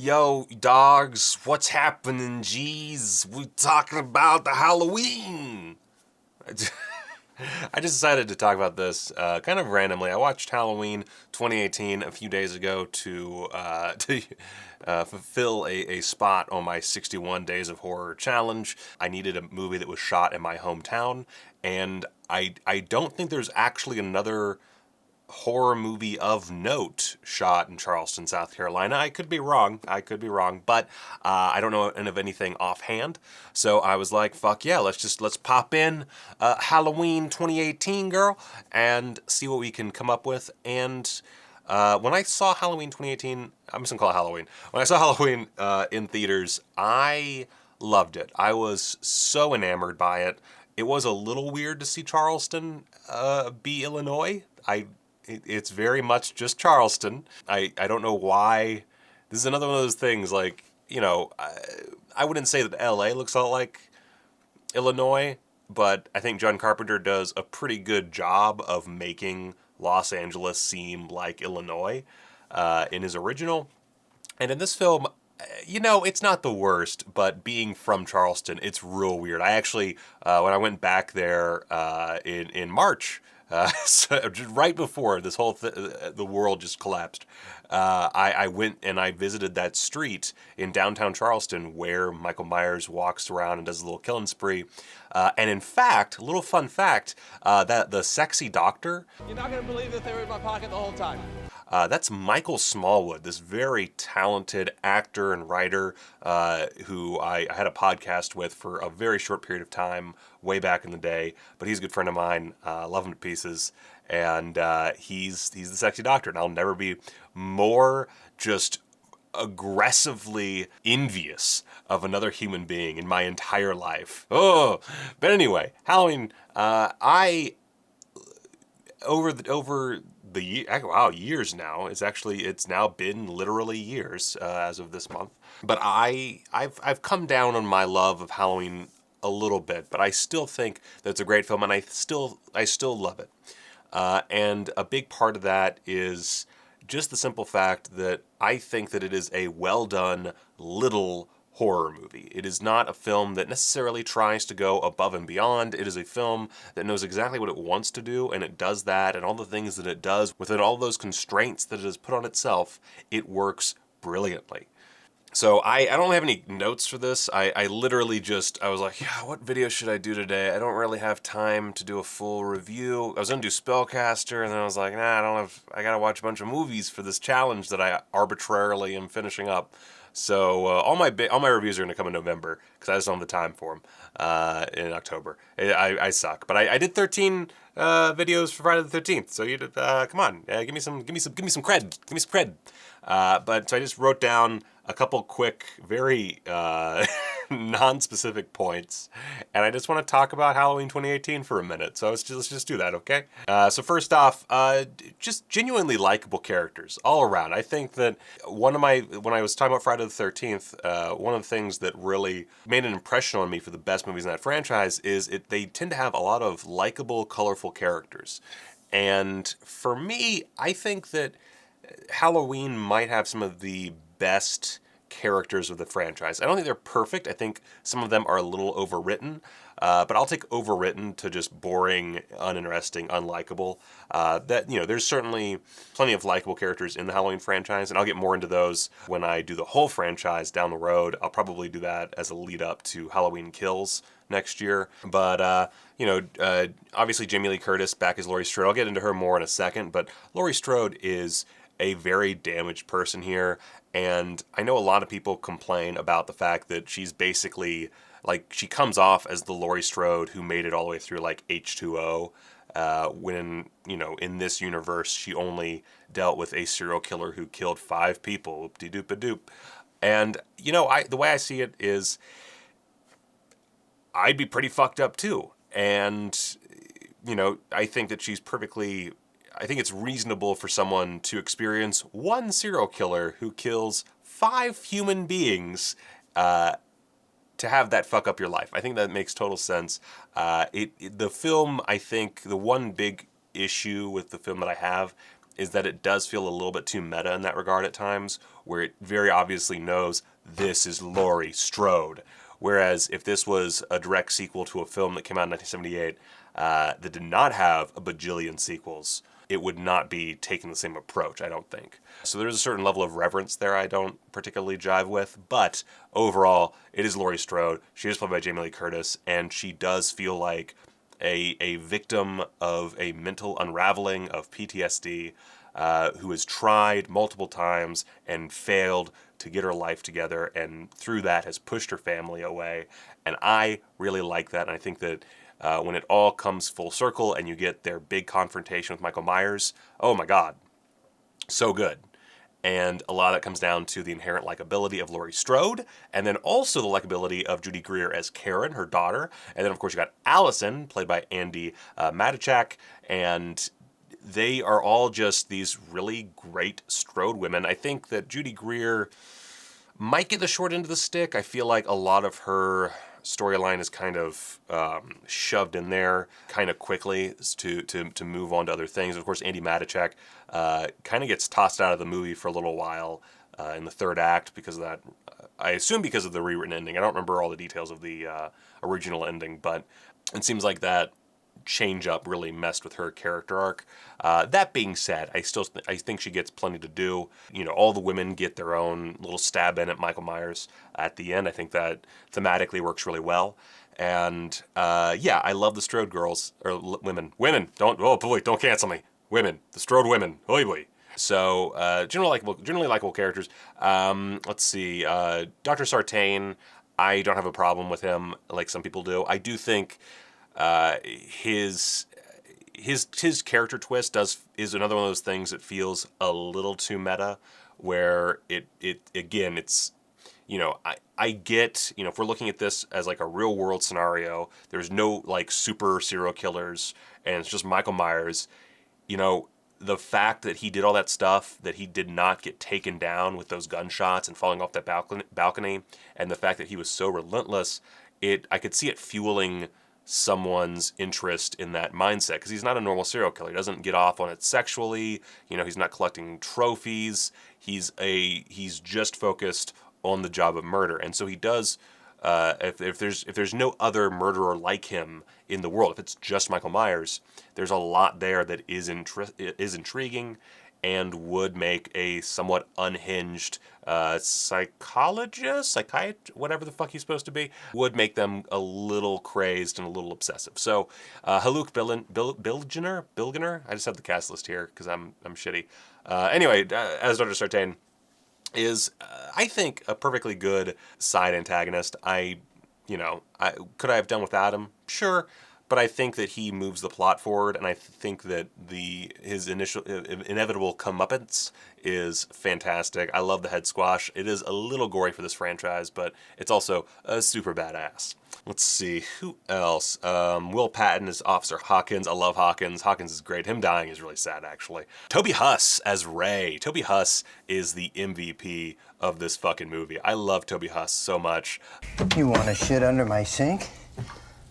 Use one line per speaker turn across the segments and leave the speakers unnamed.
Yo, dogs, what's happening? Jeez, we talking about the Halloween. I just decided to talk about this kind of randomly. I watched Halloween 2018 a few days ago to fulfill a spot on my 61 Days of Horror challenge. I needed a movie that was shot in my hometown, and I don't think there's actually another horror movie of note shot in Charleston, South Carolina. I could be wrong, but I don't know of anything offhand. So I was like, fuck yeah, let's pop in Halloween 2018, girl, and see what we can come up with. And when I saw Halloween 2018, I'm just gonna call it Halloween. When I saw Halloween in theaters, I loved it. I was so enamored by it. It was a little weird to see Charleston be Illinois. It's very much just Charleston. I don't know why. This is another one of those things, like, I wouldn't say that LA looks a lot like Illinois, but I think John Carpenter does a pretty good job of making Los Angeles seem like Illinois in his original. And in this film, it's not the worst, but being from Charleston, it's real weird. I actually, when I went back there in March, so right before this whole the world just collapsed, I went and I visited that street in downtown Charleston where Michael Myers walks around and does a little killing spree. And in fact, a little fun fact, that the sexy doctor.
You're not going to believe that they were in my pocket the whole time.
That's Michael Smallwood, this very talented actor and writer who I had a podcast with for a very short period of time way back in the day. But he's a good friend of mine. Love him to pieces. And he's the sexy doctor. And I'll never be more just aggressively envious of another human being in my entire life. Oh, but anyway, Halloween. I over the years now. It's now been literally years as of this month. But I've come down on my love of Halloween a little bit, but I still think that it's a great film, and I still love it. And a big part of that is just the simple fact that I think that it is a well done little horror movie. It is not a film that necessarily tries to go above and beyond. It is a film that knows exactly what it wants to do, and it does that, and all the things that it does within all those constraints that it has put on itself, it works brilliantly. So I don't have any notes for this. I literally I was like, yeah, what video should I do today? I don't really have time to do a full review. I was gonna do Spellcaster, and then I was like, nah, I gotta watch a bunch of movies for this challenge that I arbitrarily am finishing up. So all my reviews are gonna come in November because I just don't have the time for them in October. I suck, but I did 13 videos for Friday the 13th. So you come on, give me some cred. But so I just wrote down a couple quick, very non-specific points, and I just want to talk about Halloween 2018 for a minute. So let's just do that, okay? So first off, just genuinely likable characters all around. I think that when I was talking about Friday the 13th, one of the things that really made an impression on me for the best movies in that franchise is they tend to have a lot of likable, colorful characters. And for me, I think that Halloween might have some of the best characters of the franchise. I don't think they're perfect. I think some of them are a little overwritten, but I'll take overwritten to just boring, uninteresting, unlikable. There's certainly plenty of likable characters in the Halloween franchise, and I'll get more into those when I do the whole franchise down the road. I'll probably do that as a lead up to Halloween Kills next year. But obviously Jamie Lee Curtis back as Laurie Strode. I'll get into her more in a second, but Laurie Strode is a very damaged person here, and I know a lot of people complain about the fact that she's basically, like, she comes off as the Laurie Strode who made it all the way through, like, H2O, when, in this universe, she only dealt with a serial killer who killed 5 people, whoop-de-doop-a-doop. And, the way I see it is, I'd be pretty fucked up too, and, I think that I think it's reasonable for someone to experience one serial killer who kills 5 human beings to have that fuck up your life. I think that makes total sense. The film, I think, the one big issue with the film that I have is that it does feel a little bit too meta in that regard at times, where it very obviously knows this is Laurie Strode. Whereas if this was a direct sequel to a film that came out in 1978 that did not have a bajillion sequels, it would not be taking the same approach, I don't think. So there's a certain level of reverence there I don't particularly jive with, but overall, it is Laurie Strode. She is played by Jamie Lee Curtis, and she does feel like a victim of a mental unraveling of PTSD, who has tried multiple times and failed to get her life together, and through that has pushed her family away. And I really like that, and I think that when it all comes full circle and you get their big confrontation with Michael Myers, oh my God, so good. And a lot of that comes down to the inherent likability of Laurie Strode, and then also the likability of Judy Greer as Karen, her daughter. And then, of course, you got Allison, played by Andy Matichak, and they are all just these really great Strode women. I think that Judy Greer might get the short end of the stick. I feel like a lot of her storyline is kind of shoved in there kind of quickly to move on to other things. Of course, Andy Matichak kind of gets tossed out of the movie for a little while in the third act because of that. I assume because of the rewritten ending. I don't remember all the details of the original ending, but it seems like that change up really messed with her character arc. That being said, I think she gets plenty to do. You know, all the women get their own little stab in at Michael Myers at the end. I think that thematically works really well. And yeah, I love the Strode girls or women. Women, don't cancel me. Women, the Strode women. Oy boy. So generally likable characters. Let's see, Dr. Sartain. I don't have a problem with him like some people do. I do think his character twist is another one of those things that feels a little too meta, where it again, it's, you know, I get, you know, if we're looking at this as like a real world scenario, there's no like super serial killers and it's just Michael Myers, you know, the fact that he did all that stuff, that he did not get taken down with those gunshots and falling off that balcony, and the fact that he was so relentless, I could see it fueling someone's interest in that mindset, because he's not a normal serial killer. He doesn't get off on it sexually. You know, he's not collecting trophies. He's just focused on the job of murder, and so he does. If there's no other murderer like him in the world, if it's just Michael Myers, there's a lot there that is intriguing and would make a somewhat unhinged psychiatrist, whatever the fuck he's supposed to be, would make them a little crazed and a little obsessive. So Haluk Bilginer, I just have the cast list here because I'm shitty. Anyway, as Dr. Sartain is, I think, a perfectly good side antagonist. Could I have done without him? Sure. But I think that he moves the plot forward, and I think that his initial inevitable comeuppance is fantastic. I love the head squash. It is a little gory for this franchise, but it's also super badass. Let's see, who else? Will Patton is Officer Hawkins. I love Hawkins. Hawkins is great. Him dying is really sad, actually. Toby Huss as Ray. Toby Huss is the MVP of this fucking movie. I love Toby Huss so much.
You want to shit under my sink?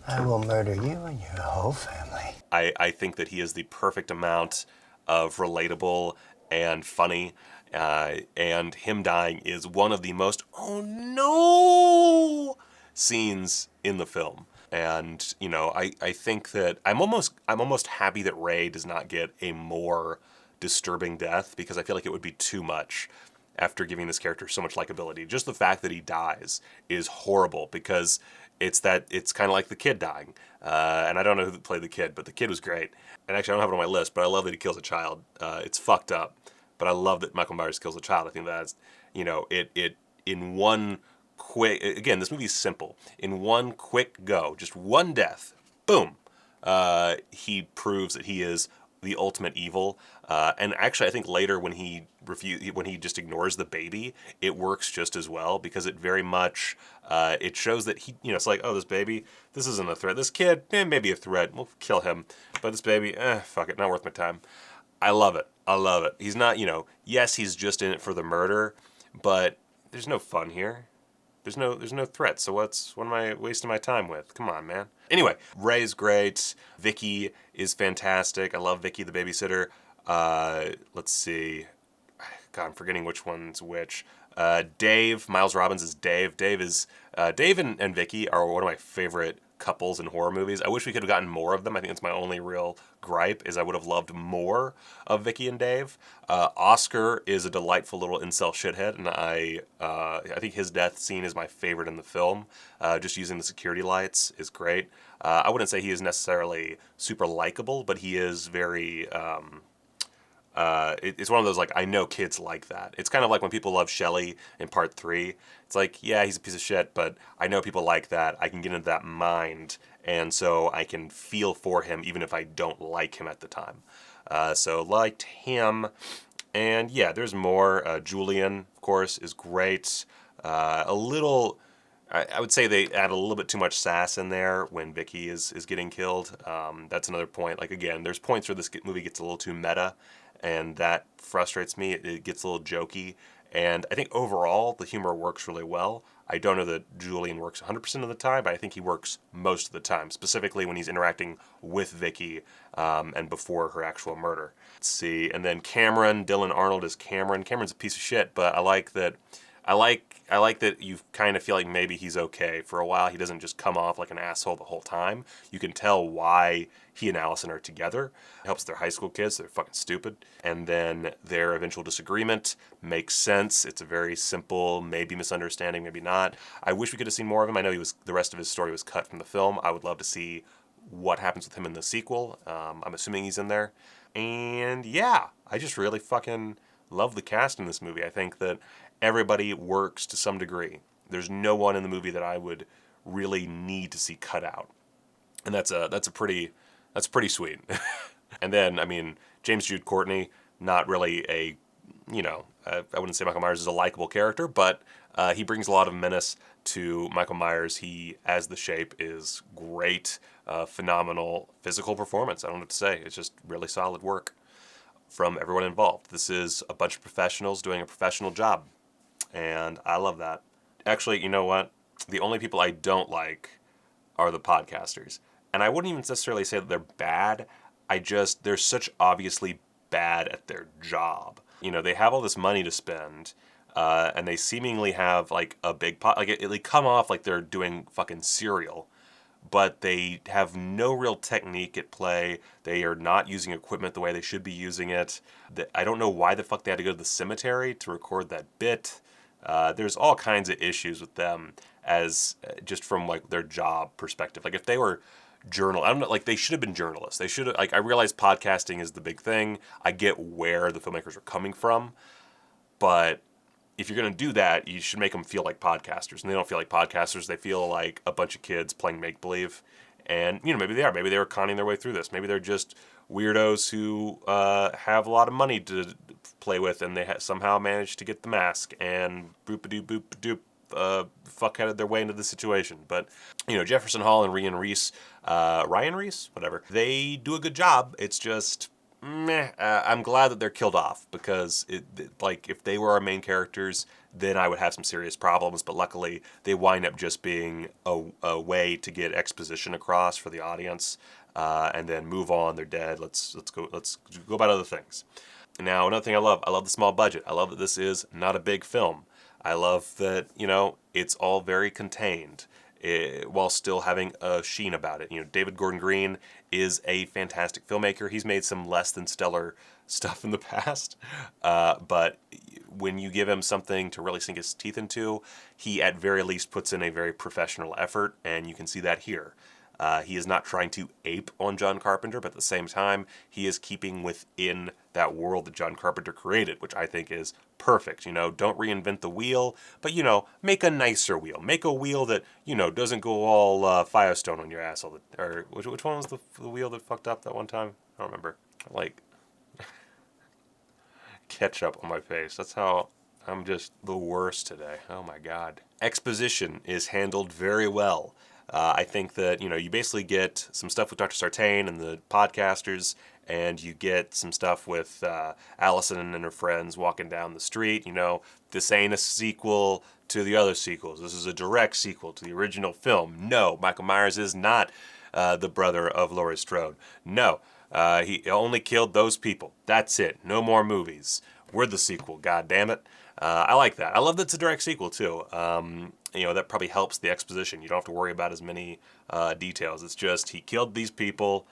I will murder you and your whole family.
I think that he is the perfect amount of relatable and funny, and him dying is one of the most oh no scenes in the film. And you know, I think that I'm almost happy that Ray does not get a more disturbing death, because I feel like it would be too much after giving this character so much likability. Just the fact that he dies is horrible, because it's kind of like the kid dying. And I don't know who played the kid, but the kid was great. And actually, I don't have it on my list, but I love that he kills a child. It's fucked up, but I love that Michael Myers kills a child. I think that's, you know, it in one quick, again, this movie is simple. In one quick go, just one death, boom, he proves that he is the ultimate evil. And actually, I think later when he just ignores the baby, it works just as well, because it very much it shows that he, you know, it's like, oh, this baby, this isn't a threat. This kid, maybe a threat. We'll kill him. But this baby, fuck it, not worth my time. I love it. I love it. He's not, you know, yes, he's just in it for the murder, but there's no fun here. There's no threat, so what am I wasting my time with? Come on, man. Anyway, Ray's great. Vicky is fantastic. I love Vicky, the babysitter. Let's see. God, I'm forgetting which one's which. Dave, Miles Robbins is Dave. Dave and Vicky are one of my favorite couples in horror movies. I wish we could have gotten more of them. I think that's my only real gripe, is I would have loved more of Vicky and Dave. Oscar is a delightful little incel shithead, and I think his death scene is my favorite in the film. Just using the security lights is great. I wouldn't say he is necessarily super likable, but he is very it's one of those, like, I know kids like that. It's kind of like when people love Shelley in Part 3. It's like, yeah, he's a piece of shit, but I know people like that. I can get into that mind, and so I can feel for him even if I don't like him at the time. So liked him. And yeah, there's more. Julian, of course, is great. A little... I would say they add a little bit too much sass in there when Vicky is getting killed. That's another point. Like, again, there's points where this movie gets a little too meta, and that frustrates me. It gets a little jokey, and I think overall the humor works really well. I don't know that Julian works 100% of the time, but I think he works most of the time, specifically when he's interacting with Vicky and before her actual murder. Let's see, and then Cameron, Dylan Arnold is Cameron. Cameron's a piece of shit, but I like that. I like that you kind of feel like maybe he's okay for a while. He doesn't just come off like an asshole the whole time. You can tell why he and Allison are together. It helps their high school kids. They're fucking stupid. And then their eventual disagreement makes sense. It's a very simple, maybe misunderstanding, maybe not. I wish we could have seen more of him. I know the rest of his story was cut from the film. I would love to see what happens with him in the sequel. I'm assuming he's in there. And yeah, I just really fucking love the cast in this movie. I think that everybody works to some degree. There's no one in the movie that I would really need to see cut out, and that's pretty sweet. And then, I mean, James Jude Courtney, not really a, I wouldn't say Michael Myers is a likable character, but he brings a lot of menace to Michael Myers. He, as the Shape, is great, phenomenal physical performance. I don't know what to say. It's just really solid work from everyone involved. This is a bunch of professionals doing a professional job, and I love that. Actually, you know what? The only people I don't like are the podcasters. And I wouldn't even necessarily say that they're bad. They're such obviously bad at their job. They have all this money to spend, and they seemingly have like a big pot. Like they come off like they're doing fucking Serial, but they have no real technique at play. They are not using equipment the way they should be using it. I don't know why the fuck they had to go to the cemetery to record that bit. There's all kinds of issues with them as just from like their job perspective. Like if they were I don't know, like they should have been journalists. They should have, like, I realize podcasting is the big thing. I get where the filmmakers are coming from, but if you're going to do that, you should make them feel like podcasters. And they don't feel like podcasters. They feel like a bunch of kids playing make-believe. And, maybe they are. Maybe they were conning their way through this. Maybe they're just weirdos who have a lot of money to play with, and they somehow managed to get the mask and boop-a-doop, fuckheaded their way into the situation. But, Jefferson Hall and Ryan Reese, whatever, they do a good job. It's just... meh. I'm glad that they're killed off, because like if they were our main characters, then I would have some serious problems. But luckily, they wind up just being a way to get exposition across for the audience, and then move on. They're dead. Let's go about other things. Now, another thing I love the small budget. I love that this is not a big film. I love that it's all very contained, while still having a sheen about it. David Gordon Green is a fantastic filmmaker. He's made some less than stellar stuff in the past, but when you give him something to really sink his teeth into, he at very least puts in a very professional effort, and you can see that here. He is not trying to ape on John Carpenter, but at the same time, he is keeping within that world that John Carpenter created, which I think is perfect. Don't reinvent the wheel, but, make a nicer wheel. Make a wheel that, doesn't go all Firestone on your ass. Or which one was the wheel that fucked up that one time? I don't remember. Like, ketchup on my face. That's how... I'm just the worst today. Oh my God. Exposition is handled very well. I think that, you basically get some stuff with Dr. Sartain and the podcasters, and you get some stuff with Allison and her friends walking down the street. This ain't a sequel to the other sequels. This is a direct sequel to the original film. No, Michael Myers is not the brother of Laurie Strode. No, he only killed those people. That's it. No more movies. We're the sequel, god damn it. I like that. I love that it's a direct sequel, too. That probably helps the exposition. You don't have to worry about as many details. It's just, he killed these people,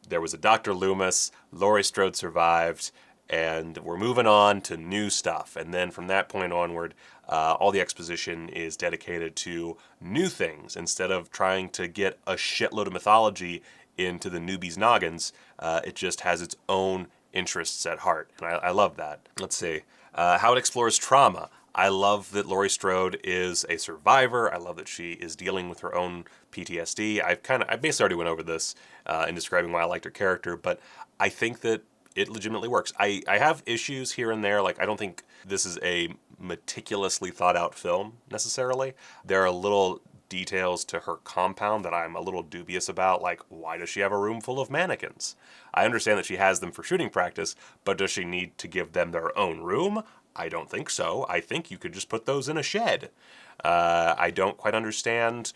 there was a Dr. Loomis, Laurie Strode survived, and we're moving on to new stuff. And then from that point onward, all the exposition is dedicated to new things. Instead of trying to get a shitload of mythology into the newbies' noggins, it just has its own interests at heart. And I love that. Let's see. How it explores trauma. I love that Laurie Strode is a survivor. I love that she is dealing with her own PTSD. I basically already went over this in describing why I liked her character, but I think that it legitimately works. I have issues here and there. Like, I don't think this is a meticulously thought out film necessarily. There are little details to her compound that I'm a little dubious about, like, why does she have a room full of mannequins? I understand that she has them for shooting practice, but does she need to give them their own room? I don't think so. I think you could just put those in a shed. I don't quite understand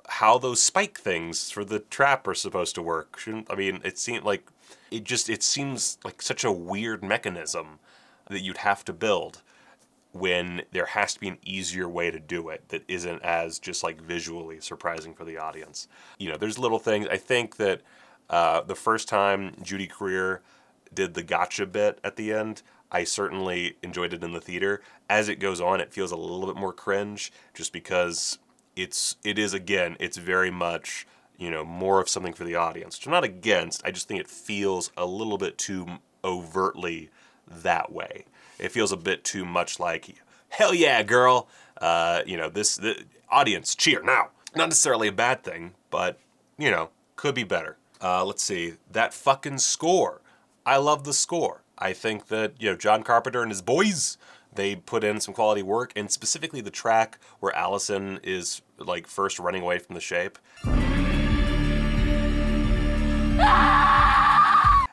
how those spike things for the trap are supposed to work. It seems like it seems like such a weird mechanism that you'd have to build when there has to be an easier way to do it that isn't as just like visually surprising for the audience. There's little things. I think that the first time Judy Greer did the gotcha bit at the end, I certainly enjoyed it in the theater. As it goes on, it feels a little bit more cringe, just because it's very much, more of something for the audience, which I'm not against. I just think it feels a little bit too overtly that way. It feels a bit too much like, hell yeah, girl. The audience cheer now. Not necessarily a bad thing, but, could be better. Let's see. That fucking score. I love the score. I think that, John Carpenter and his boys, they put in some quality work, and specifically the track where Allison is, like, first running away from the shape.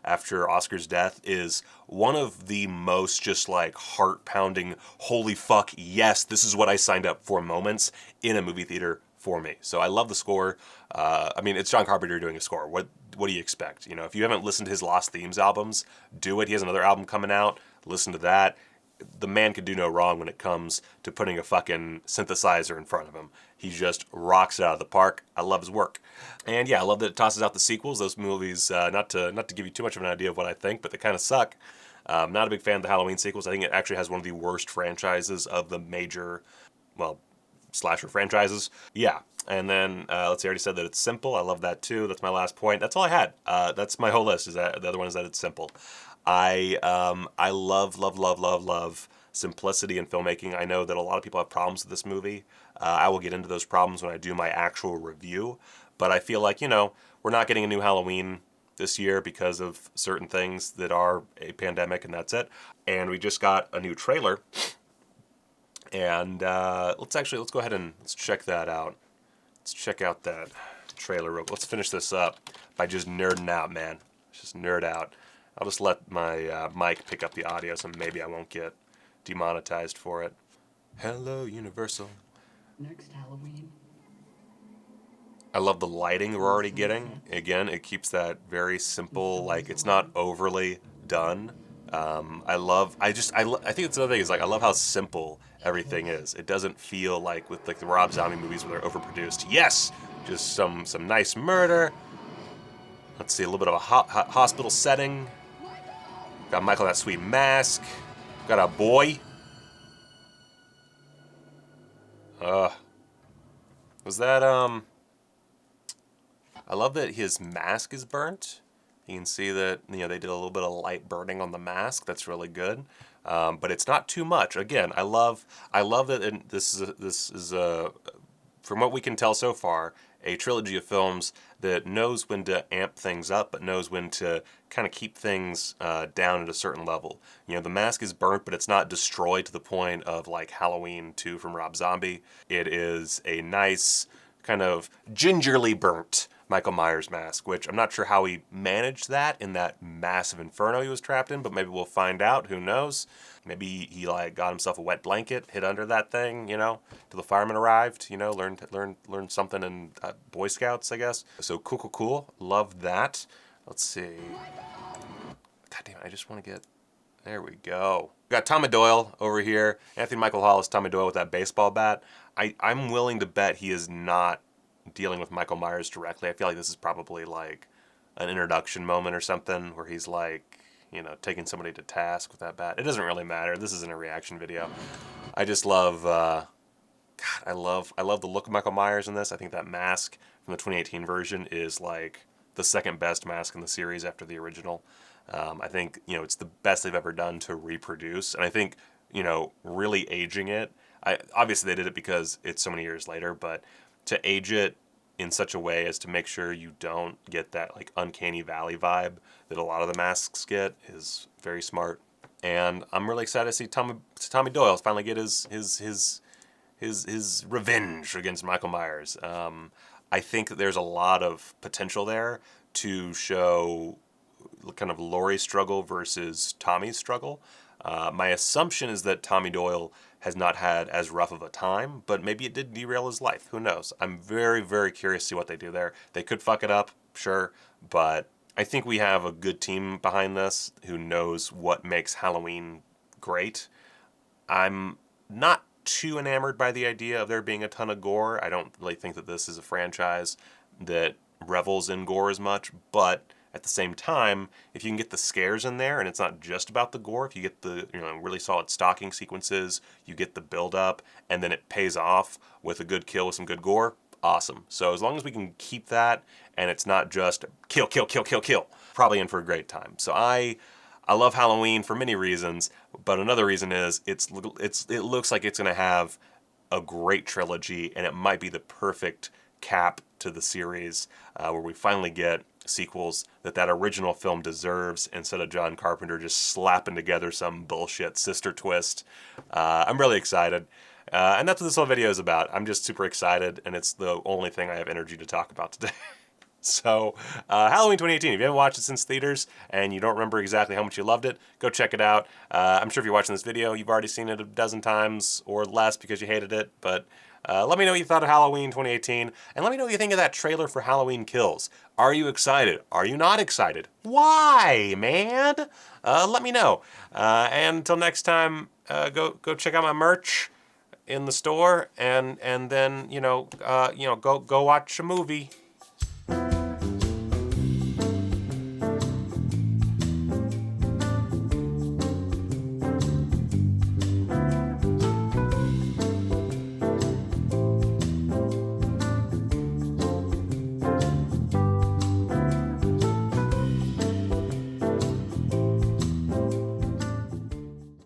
After Oscar's death is one of the most just like heart-pounding, holy fuck, yes, this is what I signed up for moments in a movie theater for me. So I love the score. It's John Carpenter doing a score. What do you expect? If you haven't listened to his Lost Themes albums, do it. He has another album coming out. Listen to that. The man could do no wrong when it comes to putting a fucking synthesizer in front of him. He just rocks it out of the park. I love his work. And yeah, I love that it tosses out the sequels. Those movies, not to give you too much of an idea of what I think, but they kind of suck. Not a big fan of the Halloween sequels. I think it actually has one of the worst franchises of the major, slasher franchises. Yeah. And then, let's see, I already said that it's simple. I love that too. That's my last point. That's all I had. That's my whole list. Is that the other one is that it's simple. I love simplicity in filmmaking. I know that a lot of people have problems with this movie. I will get into those problems when I do my actual review. But I feel like, we're not getting a new Halloween this year because of certain things that are a pandemic, and that's it. And we just got a new trailer. And let's go ahead and let's check that out. Let's check out that trailer. Let's finish this up by just nerding out, man. Just nerd out. I'll just let my mic pick up the audio, so maybe I won't get demonetized for it. Hello, Universal.
Next Halloween.
I love the lighting we're already getting. Again, it keeps that very simple, like, it's not overly done. I think it's another thing is, like, I love how simple everything is. It doesn't feel like with, like, the Rob Zombie movies where they're overproduced. Yes! Just some nice murder. Let's see, a little bit of a hospital setting. Got Michael in that sweet mask. Got a boy. Was that, I love that his mask is burnt. You can see that, they did a little bit of light burning on the mask. That's really good. But it's not too much. Again, I love that this is from what we can tell so far, a trilogy of films that knows when to amp things up, but knows when to kind of keep things down at a certain level. The mask is burnt, but it's not destroyed to the point of like Halloween 2 from Rob Zombie. It is a nice kind of gingerly burnt Michael Myers mask, which I'm not sure how he managed that in that massive inferno he was trapped in, but maybe we'll find out. Who knows? Maybe he like got himself a wet blanket, hid under that thing, till the firemen arrived. Learned something in Boy Scouts, I guess. So cool. Love that. Let's see. God damn it! I just want to get There we go. We got Tommy Doyle over here. Anthony Michael Hall is Tommy Doyle with that baseball bat. I'm willing to bet he is not dealing with Michael Myers directly. I feel like this is probably like an introduction moment or something where he's like, you know, taking somebody to task with that bat. It doesn't really matter. This isn't a reaction video. I just love, God, I love the look of Michael Myers in this. I think that mask from the 2018 version is like the second best mask in the series after the original. I think, you know, it's the best they've ever done to reproduce. And I think, you know, really aging it, obviously they did it because it's so many years later, but to age it in such a way as to make sure you don't get that like uncanny valley vibe that a lot of the masks get is very smart. And I'm really excited to see Tommy Doyle finally get his revenge against Michael Myers. I think that there's a lot of potential there to show kind of Laurie's struggle versus Tommy's struggle. My assumption is that Tommy Doyle has not had as rough of a time, but maybe it did derail his life. Who knows? I'm very, very curious to see what they do there. They could fuck it up, sure, but I think we have a good team behind this who knows what makes Halloween great. I'm not too enamored by the idea of there being a ton of gore. I don't really think that this is a franchise that revels in gore as much, but at the same time, if you can get the scares in there and it's not just about the gore, if you get the, you know, really solid stalking sequences, you get the build up, and then it pays off with a good kill with some good gore, awesome. So as long as we can keep that and it's not just kill, kill, kill, kill, kill, probably in for a great time. So I love Halloween for many reasons, but another reason is it looks like it's going to have a great trilogy, and it might be the perfect cap to the series where we finally get sequels that original film deserves instead of John Carpenter just slapping together some bullshit sister twist. I'm really excited. And that's what this whole video is about. I'm just super excited, and it's the only thing I have energy to talk about today. So, Halloween 2018, if you haven't watched it since theaters and you don't remember exactly how much you loved it, go check it out. I'm sure if you're watching this video, you've already seen it a dozen times or less because you hated it, but let me know what you thought of Halloween 2018, and let me know what you think of that trailer for Halloween Kills. Are you excited? Are you not excited? Why, man? Let me know. And until next time, go check out my merch in the store, and then go watch a movie.